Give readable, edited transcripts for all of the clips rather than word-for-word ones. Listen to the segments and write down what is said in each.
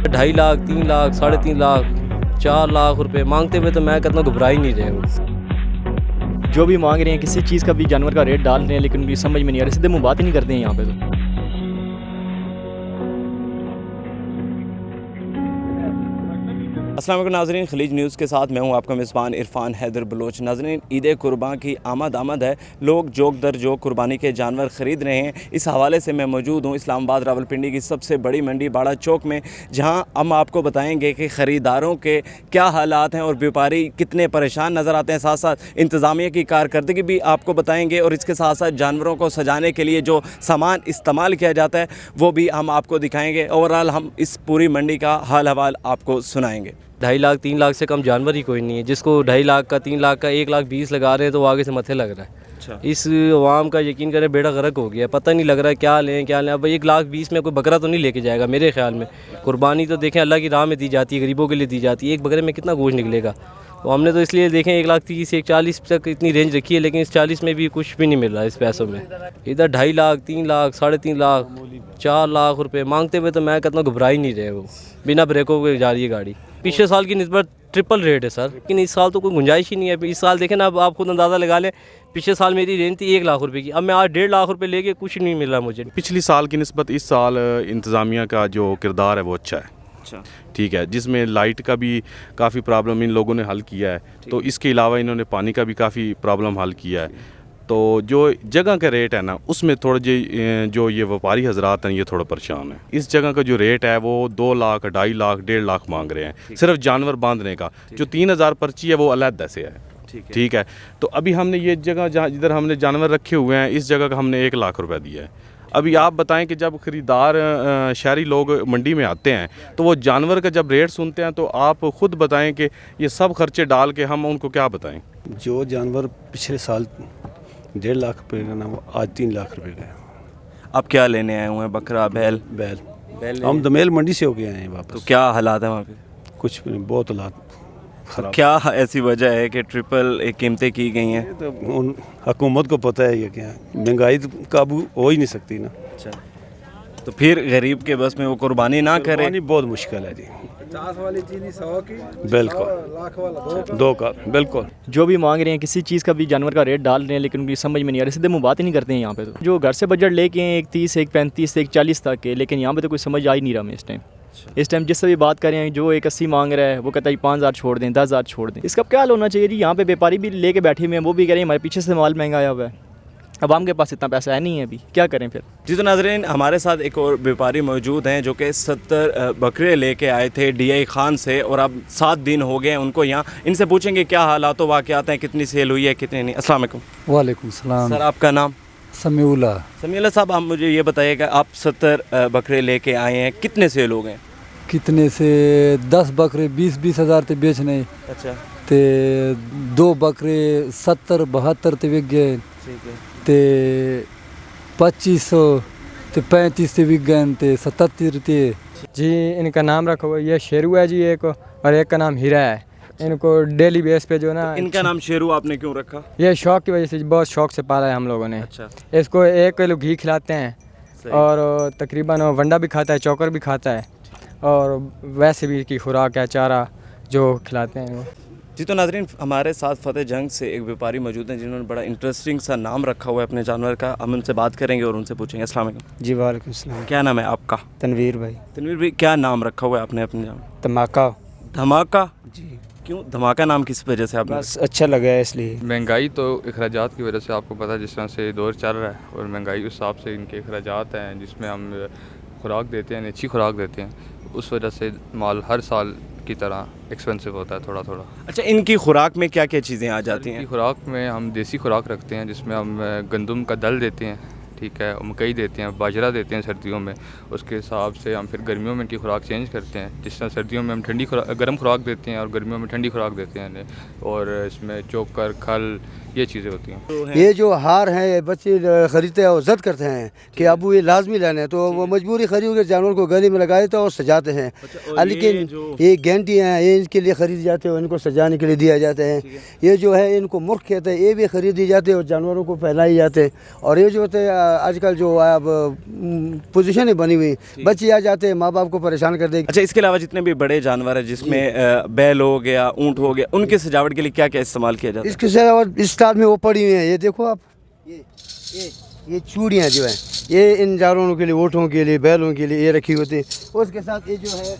2.5 लाख 3 लाख 3.5 लाख 4 लाख रुपए मांगते हुए तो मैं कहता हूँ घबरा ही नहीं रहे वो। जो भी मांग रहे हैं किसी चीज़ का भी जानवर का रेट डाल रहे हैं लेकिन उनकी समझ में नहीं आ रही, सीधे मुँह बात ही नहीं करते हैं यहाँ पे तो। अस्सलाम वालेकुम नाज़रीन, खलीज न्यूज़ के साथ मैं हूं आपका मेज़बान इरफान हैदर बलोच। नाज़रीन, ईद कुर्बान की आमद है। लोग जोक दर जोक कुर्बानी के जानवर ख़रीद रहे हैं। इस हवाले से मैं मौजूद हूं इस्लामाबाद रावलपिंडी की सबसे बड़ी मंडी बाड़ा चौक में, जहां हम आपको बताएंगे कि ख़रीदारों के क्या हालात हैं और व्यापारी कितने परेशान नज़र आते हैं। साथ साथ इंतज़ामिया की कारकर्दगी भी आपको बताएँगे और इसके साथ साथ जानवरों को सजाने के लिए जो सामान इस्तेमाल किया जाता है वो भी हम आपको दिखाएँगे। ओवरऑल हम इस पूरी मंडी का हाल हवाल आपको सुनाएँगे। 2.5 लाख 3 लाख से कम जानवर ही कोई नहीं है। जिसको 2.5 लाख का 3 लाख का 1 लाख 20 लगा रहे हैं तो वो आगे से मथे लग रहा है। अच्छा। इस अवाम का यकीन करें बेड़ा गर्क हो गया, पता नहीं लग रहा है क्या लें। अब 1 लाख 20 में कोई बकरा तो नहीं लेके जाएगा मेरे ख्याल में। कुर्बानी तो देखें अल्लाह की राह में दी जाती है, गरीबों के लिए दी जाती है। एक बकरे में कितना गोश्त निकलेगा? तो हमने तो इसलिए देखें 1 लाख 30 1 40 तक इतनी रेंज रखी है, लेकिन इस 40 में भी कुछ भी नहीं मिल रहा इस पैसों में। इधर 2.5 लाख 3 लाख 3.5 लाख 4 लाख रुपए मांगते हुए तो मैं कहता हूँ घबरा ही नहीं रहे वो। बिना ब्रेकों के जा रही है गाड़ी। पिछले साल की निस्बत ट्रिपल रेट है सर, लेकिन इस साल तो कोई गुंजाइश ही नहीं है। इस साल देखें ना, अब आप खुद अंदाज़ा लगा लें, पिछले साल मेरी रेंज थी 1 लाख रुपए की, अब मैं आज 1.5 लाख रुपए लेके कुछ नहीं मिल रहा मुझे। पिछली साल की निस्बत इस साल इंतज़ामिया का जो किरदार है वो अच्छा है। अच्छा, ठीक है, जिसमें लाइट का भी काफ़ी प्रॉब्लम इन लोगों ने हल किया है, तो इसके अलावा इन्होंने पानी का भी काफ़ी प्रॉब्लम हल किया है। तो जो जगह का रेट है ना, उसमें थोड़ा जो ये व्यापारी हजरात हैं ये थोड़ा परेशान है। इस जगह का जो रेट है वो 2 लाख 2.5 लाख 1.5 लाख मांग रहे हैं सिर्फ जानवर बांधने का। जो 3000 पर्ची है वो अलग से है। ठीक है, तो अभी हमने ये जगह जहाँ जिधर हमने जानवर रखे हुए हैं इस जगह का हमने 1 लाख रुपया दिया है। अभी आप बताएं कि जब ख़रीदार शहरी लोग मंडी में आते हैं तो वो जानवर का जब रेट सुनते हैं तो आप ख़ुद बताएं कि ये सब खर्चे डाल के हम उनको क्या बताएं। जो जानवर पिछले साल 1.5 लाख रुपये का ना वो आज 3 लाख रुपये का है। आप क्या लेने आए हुए हैं? बकरा, बैल? बैल हम दमेल मंडी से होके आए हैं वापस। तो क्या हालात है वहाँ पे? कुछ भी नहीं, बहुत हालात खराब। क्या ऐसी वजह है कि ट्रिपल कीमतें की गई हैं? तो उन हुकूमत को पता है ये क्या, महंगाई तो काबू हो ही नहीं सकती ना। अच्छा, तो फिर गरीब के बस में वो कुर्बानी ना करे? कुर्बानी बहुत मुश्किल है जी। 50 वाली चीनी 100 की, बिल्कुल लाख वाला 2 का बिल्कुल। जो भी मांग रहे हैं किसी चीज़ का भी जानवर का रेट डाल रहे हैं लेकिन उनकी समझ में नहीं आ रही, सीधे मुँह बात ही नहीं करते हैं यहाँ पे तो। जो घर से बजट लेके हैं 1 30 1 35 1 40 तक के, लेकिन यहाँ पे तो कोई समझ आ ही नहीं रहा हमें इस टाइम। जिससे भी बात करें जो 1 80 मांग रहा है वो कहता है 5000 छोड़ दें 10,000 छोड़ दें। इसका क्या हाल होना चाहिए जी? यहाँ पे व्यापारी भी लेके बैठे हुए हैं, वो भी कह रहे हैं हमारे पीछे से माल महंगा आया हुआ है। अब आम के पास इतना पैसा है नहीं है, अभी क्या करें फिर। जी तो नाज़रीन, हमारे साथ एक और व्यापारी मौजूद हैं जो कि 70 बकरे लेके आए थे DI खान से और अब 7 दिन हो गए हैं उनको यहाँ। इनसे पूछेंगे क्या हालात वाक़यात हैं, कितनी सेल हुई है कितनी नहीं। अस्सलाम वालेकुम। वालेकुम सलाम। सर आपका नाम? समीउल्लाह साहब, आप मुझे ये बताइएगा, आप 70 बकरे लेके आए हैं, कितने सेल हो गए? कितने से 10 बकरे 20-20 हज़ार ते बेचने। अच्छा, ते 2 बकरे 70-72 ते बिक गए। ठीक है। ते 2500 ते 35 ते बिक गए ते 77 ते। जी इनका नाम रखा हुआ ये शेरू है जी एक, और एक का नाम हीरा है। इनको डेली बेस पे जो ना। तो इनका नाम शेरू आपने क्यों रखा? ये शौक की वजह से, बहुत शौक से पाला है हम लोगों ने। अच्छा। इसको 1 किलो घी खिलाते हैं और तकरीबन वंडा भी खाता है, चौकर भी खाता है, और वैसे भी की खुराक है चारा जो खिलाते हैं वो। जी तो नाज़रीन, हमारे साथ फतेह जंग से एक व्यापारी मौजूद हैं जिन्होंने बड़ा इंटरेस्टिंग सा नाम रखा हुआ है अपने जानवर का। हम उनसे बात करेंगे और उनसे पूछेंगे। अस्सलाम वालेकुम। जी वालेकुम सलाम। क्या नाम है आपका? तनवीर भाई। तनवीर भाई, क्या नाम रखा हुआ है आपने अपने जानवर? धमाका। धमाका? जी। क्यों धमाका नाम किस वजह से आपने? बस अच्छा लगा है इसलिए। महंगाई तो अखराजात की वजह से, आपको पता है जिस तरह से दौर चल रहा है, और महंगाई उस हिसाब से इनके अखराजात हैं जिसमें हम खुराक देते हैं, अच्छी खुराक देते हैं, उस वजह से माल हर साल की तरह एक्सपेंसिव होता है थोड़ा थोड़ा। अच्छा, इनकी खुराक में क्या क्या चीज़ें आ जाती हैं? इनकी खुराक में हम देसी खुराक रखते हैं जिसमें हम गंदम का दल देते हैं, ठीक है, मकई देते हैं, बाजरा देते हैं सर्दियों में। उसके हिसाब से हम फिर गर्मियों में इनकी खुराक चेंज करते हैं। जिस तरह सर्दियों में हम गर्म खुराक देते हैं और गर्मियों में ठंडी खुराक देते हैं, और इसमें चोकर खल ये चीज़ें होती हैं। ये जो हार हैं बच्चे ख़रीदते हैं और ज़द करते हैं कि अबू ये लाजमी लेना है, तो वो मजबूरी खरीद के जानवर को गले में लगा देते हैं और सजाते हैं। लेकिन ये गेंटी हैं, ये इनके लिए ख़रीद जाते हैं, इनको सजाने के लिए दिया जाते हैं। ये जो है इनको मुर्ख कहते हैं, ये भी ख़रीदी जाते हैं और जानवरों को पहनाए जाते हैं। और ये जो होते हैं آج کل جو ہے اب پوزیشنیں بنی ہوئی بچے آ جاتے ہیں ماں باپ کو پریشان کر دے. اچھا اس کے علاوہ جتنے بھی بڑے جانور ہیں جس میں بیل ہو گیا اونٹ ہو گیا ان کی سجاوٹ کے لیے کیا کیا استعمال کیا جاتا ہے؟ اس کے ساتھ اس سال میں وہ پڑی ہوئی ہیں یہ دیکھو آپ یہ چوڑیاں جو ہیں یہ ان جانوروں کے لیے اونٹوں کے لیے بیلوں کے لیے یہ رکھی ہوتی ہیں. اس کے ساتھ یہ جو ہے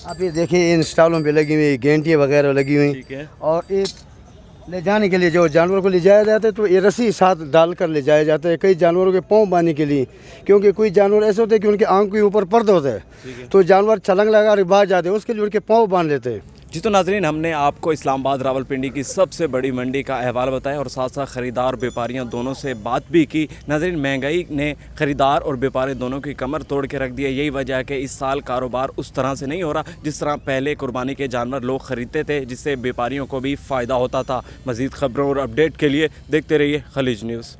آپ یہ دیکھیں ان اسٹالوں پہ لگی ہوئی گینٹیاں وغیرہ لگی ہوئی اور ایک لے جانے کے لیے جو جانور کو لے جایا جاتا ہے تو یہ رسی ساتھ ڈال کر لے جایا جاتا ہے کئی جانوروں کے پاؤں باندھنے کے لیے کیونکہ کوئی جانور ایسے ہوتے ہیں کہ ان کے آنکھ کے اوپر پردہ ہوتا ہے تو جانور چھلنگ لگا کر باہر جاتے ہیں اس کے لیے ان کے پاؤں باندھ لیتے ہیں. جی تو ناظرین ہم نے آپ کو اسلام آباد راولپنڈی کی سب سے بڑی منڈی کا احوال بتایا اور ساتھ ساتھ خریدار اور بیپاریاں دونوں سے بات بھی کی. ناظرین مہنگائی نے خریدار اور بیپاری دونوں کی کمر توڑ کے رکھ دیا. یہی وجہ ہے کہ اس سال کاروبار اس طرح سے نہیں ہو رہا جس طرح پہلے قربانی کے جانور لوگ خریدتے تھے جس سے بیپاریوں کو بھی فائدہ ہوتا تھا. مزید خبروں اور اپڈیٹ کے لیے دیکھتے رہیے خلیج نیوز.